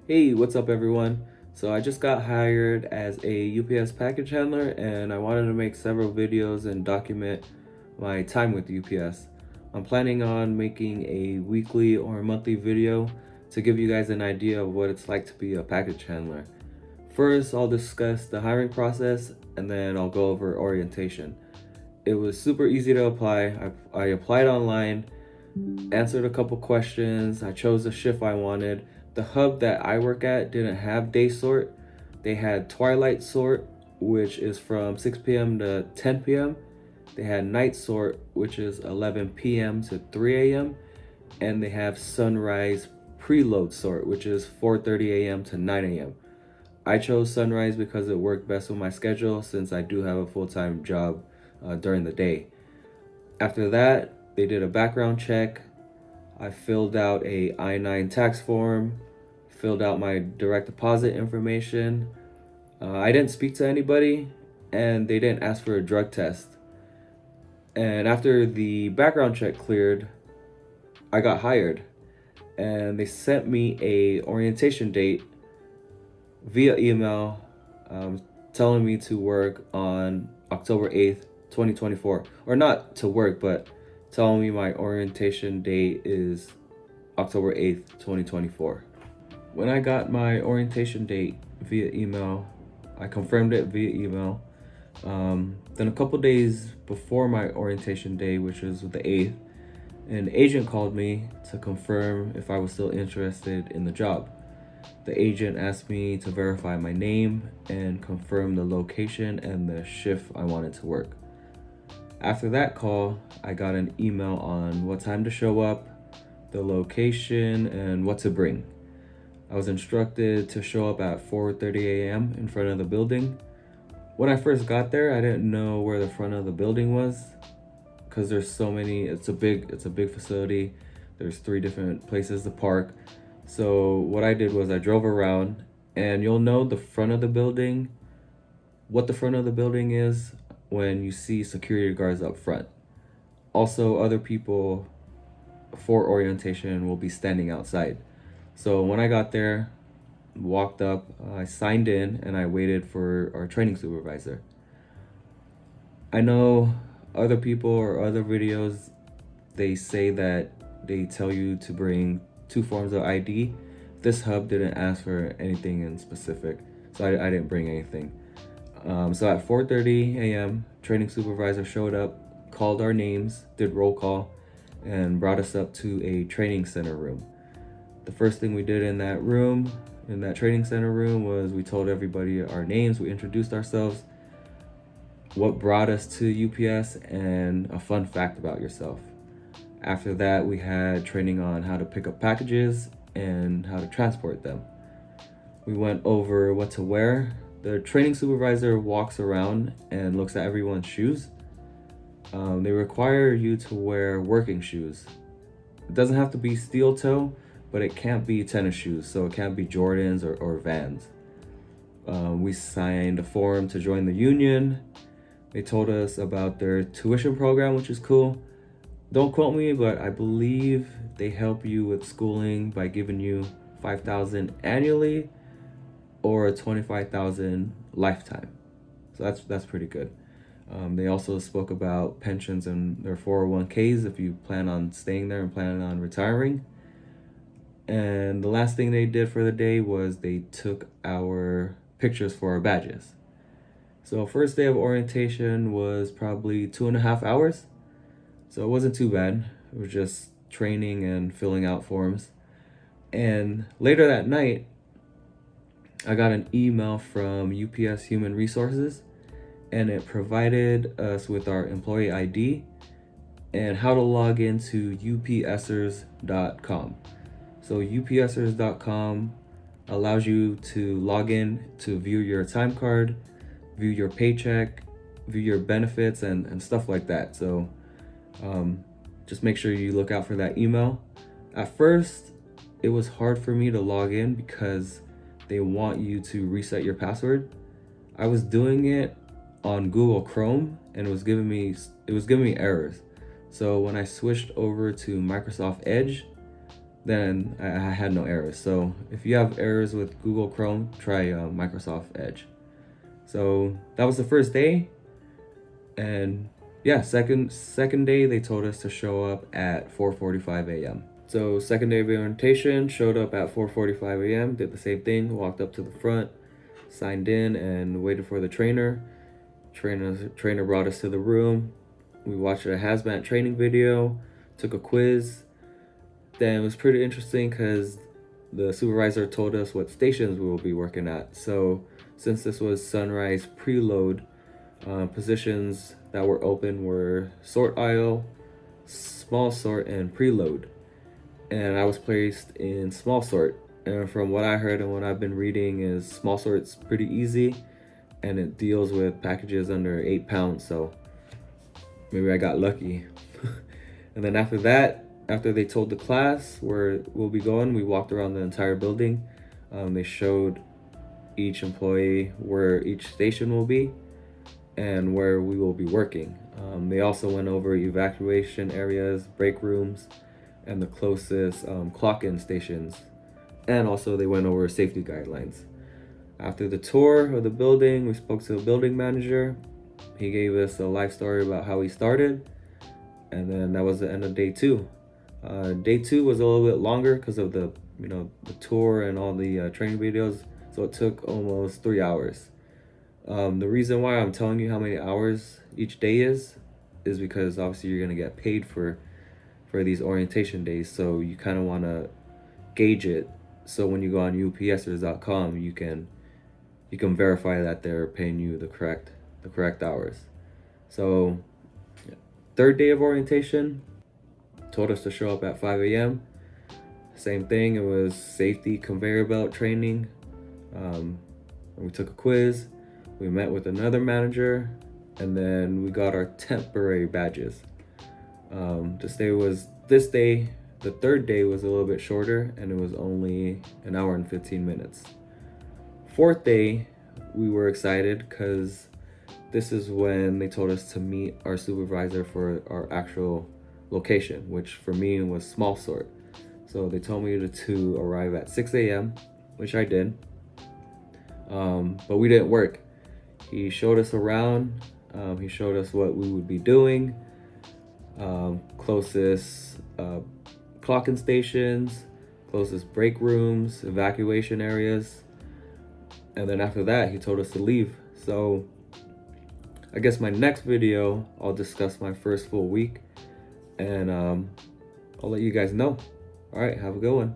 Hey, what's up everyone? So I just got hired as a UPS package handler and I wanted to make several videos and document my time with UPS. I'm planning on making a weekly or monthly video to give you guys an idea of what it's like to be a package handler. First, I'll discuss the hiring process and then I'll go over orientation. It was super easy to apply. I applied online, answered a couple questions. I chose the shift I wanted. The hub that I work at didn't have day sort. They had twilight sort, which is from 6 p.m. to 10 p.m. They had night sort, which is 11 p.m. to 3 a.m. And they have sunrise preload sort, which is 4:30 a.m. to 9 a.m. I chose sunrise because it worked best with my schedule since I do have a full-time job during the day. After that, they did a background check. I filled out a I-9 tax form, filled out my direct deposit information. I didn't speak to anybody and they didn't ask for a drug test. And after the background check cleared, I got hired and they sent me a orientation date via email, telling me to work on October 8th, 2024. Or not to work, but telling me my orientation date is October 8th, 2024. When I got my orientation date via email, I confirmed it via email. Then a couple days before my orientation day, which was the 8th, an agent called me to confirm if I was still interested in the job. The agent asked me to verify my name and confirm the location and the shift I wanted to work. After that call, I got an email on what time to show up, the location, and what to bring. I was instructed to show up at 4:30 a.m. in front of the building. When I first got there, I didn't know where the front of the building was because there's so many. It's a big facility. There's 3 different places to park. So what I did was I drove around, and you'll know the front of the building, what the front of the building is when you see security guards up front. Also, other people for orientation will be standing outside. So when I got there, walked up, I signed in, and I waited for our training supervisor. I know other people or other videos, they say that they tell you to bring 2 forms of ID. This hub didn't ask for anything in specific, so I didn't bring anything. So at 4:30 a.m., training supervisor showed up, called our names, did roll call, and brought us up to a training center room. The first thing we did in that training center room, was we told everybody our names, we introduced ourselves, what brought us to UPS, and a fun fact about yourself. After that, we had training on how to pick up packages and how to transport them. We went over what to wear. The training supervisor walks around and looks at everyone's shoes. They require you to wear working shoes. It doesn't have to be steel toe, but it can't be tennis shoes, so it can't be Jordans or Vans. We signed a form to join the union. They told us about their tuition program, which is cool. Don't quote me, but I believe they help you with schooling by giving you $5,000 annually or $25,000 lifetime. So that's pretty good. They also spoke about pensions and their 401ks if you plan on staying there and plan on retiring. And the last thing they did for the day was they took our pictures for our badges. So first day of orientation was probably 2.5 hours. So it wasn't too bad. It was just training and filling out forms. And later that night, I got an email from UPS Human Resources, and it provided us with our employee ID and how to log into upsers.com. So upsers.com allows you to log in to view your time card, view your paycheck, view your benefits, and stuff like that. So just make sure you look out for that email. At first, it was hard for me to log in because they want you to reset your password. I was doing it on Google Chrome and it was giving me errors. So when I switched over to Microsoft Edge, then I had no errors. So if you have errors with Google Chrome, try Microsoft Edge. So that was the first day, and yeah, second day they told us to show up at 4:45 a.m. So second day of orientation, showed up at 4:45 a.m. Did the same thing, walked up to the front, signed in, and waited for the trainer. Trainer brought us to the room. We watched a hazmat training video, took a quiz. Then it was pretty interesting because the supervisor told us what stations we will be working at. So since this was sunrise preload, positions that were open were sort aisle, small sort, and preload. And I was placed in small sort. And from what I heard and what I've been reading is small sort's pretty easy and it deals with packages under 8 pounds. So maybe I got lucky. And then after that, after they told the class where we'll be going, we walked around the entire building. They showed each employee where each station will be and where we will be working. They also went over evacuation areas, break rooms, and the closest clock-in stations. And also they went over safety guidelines. After the tour of the building, we spoke to the building manager. He gave us a life story about how he started. And then that was the end of day 2. Day 2 was a little bit longer because of the tour and all the training videos. So it took almost 3 hours. The reason why I'm telling you how many hours each day is because obviously you're gonna get paid for these orientation days. So you kind of want to gauge it. So when you go on upsers.com, you can verify that they're paying you the correct hours. So third day of orientation, told us to show up at 5 a.m. Same thing, it was safety conveyor belt training. We took a quiz, we met with another manager, and then we got our temporary badges. This day, the third day was a little bit shorter and it was only an hour and 15 minutes. Fourth day, we were excited because this is when they told us to meet our supervisor for our actual location, which for me was small sort. So they told me to arrive at 6 a.m., which I did. But we didn't work. He showed us around. He showed us what we would be doing. Closest clock-in stations, closest break rooms, evacuation areas. And then after that, he told us to leave. So I guess my next video, I'll discuss my first full week, and I'll let you guys know. All right, have a good one.